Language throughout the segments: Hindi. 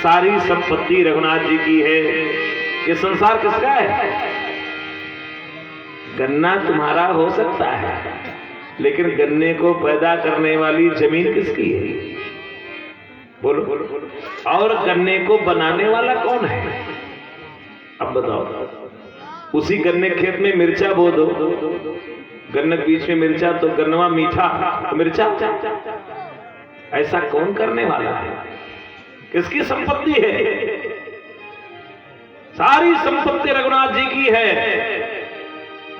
सारी संपत्ति रघुनाथ जी की है। ये संसार किसका है? गन्ना तुम्हारा हो सकता है, लेकिन गन्ने को पैदा करने वाली जमीन किसकी है? बोलो बोलो। और गन्ने को बनाने वाला कौन है? अब बताओ। उसी गन्ने खेत में मिर्चा बो दो, गन्ने के बीच में मिर्चा, तो गन्नवा मीठा, तो मिर्चा। ऐसा कौन करने वाला है? किसकी संपत्ति है? सारी संपत्ति रघुनाथ जी की है।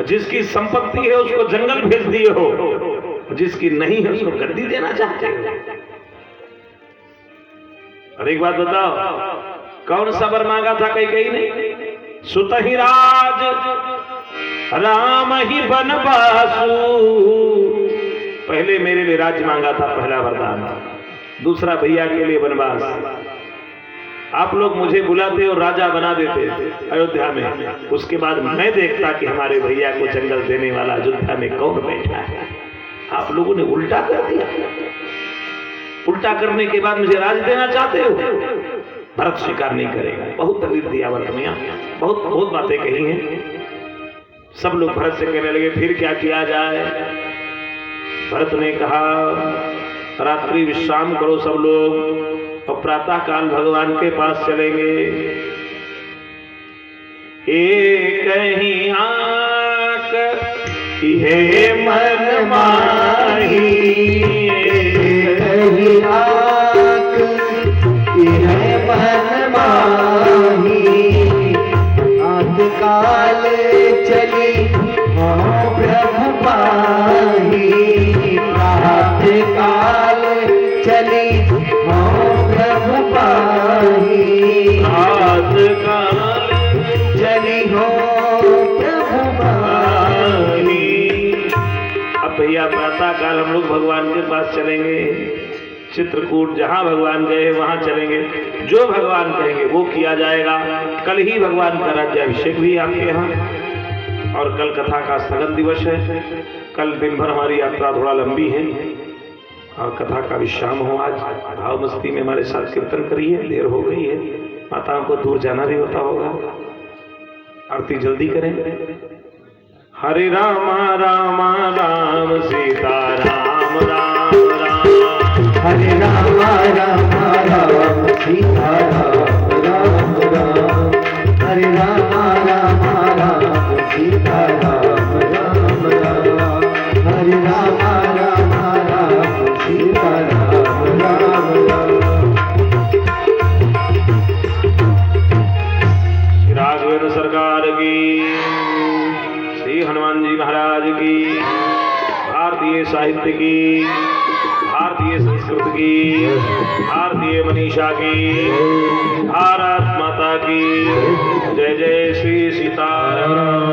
जिसकी संपत्ति है उसको जंगल भेज दिए हो, जिसकी नहीं है उसको गद्दी देना चाहते हो। और एक बात बताओ, कौन सा वर मांगा था कई ने? सुतहि राज राम ही बनवासु। पहले मेरे लिए राज्य मांगा था, पहला वरदान। दूसरा भैया के लिए वनवास। आप लोग मुझे बुलाते और राजा बना देते अयोध्या में, उसके बाद मैं देखता कि हमारे भैया को जंगल देने वाला अयोध्या में कौन बैठा है। आप लोगों ने उल्टा कर दिया। उल्टा करने के बाद मुझे राज देना चाहते हो? भरत स्वीकार नहीं करेगा। बहुत तकलीफ दिया भरत मियां, बहुत बातें कही हैं। सब लोग भरत से कहने लगे फिर क्या किया जाए? भरत ने कहा रात्रि विश्राम करो सब लोग, और प्रातः काल भगवान के पास चलेंगे। एक ही आंख हे मन माही, ही आंख है मन माही। आध काल चली हाँ प्रभु पाही। रात काल चली हाँ प्रभु पाही। रात काल चली हो प्रभु पाही। अब भैया प्रातः काल हम लोग भगवान के पास चलेंगे। चित्रकूट जहां भगवान गए वहां चलेंगे। जो भगवान कहेंगे वो किया जाएगा। कल ही भगवान का राज्याभिषेक भी आपके यहाँ, और कल कथा का स्थगन दिवस है। कल दिन भर हमारी यात्रा थोड़ा लंबी है, और कथा का विश्राम हो। आज भाव मस्ती में हमारे साथ कीर्तन करिए, देर हो गई है। माताओं को दूर जाना भी होता होगा, आरती जल्दी करें। हरे राम राम राम सीता राम राम राम। हरे राम राम राम सीता राम राम राम। हरे राम राम राम सीता राम राम राम। हरे राम राम राम सीता राम राम राम। श्री राघवेंद्र सरकार की, श्री हनुमान जी महाराज की, भारतीय साहित्य की, भारतीय संस्कृत की, भारतीय मनीषा की, भारत माता की जय। जय श्री सीताराम।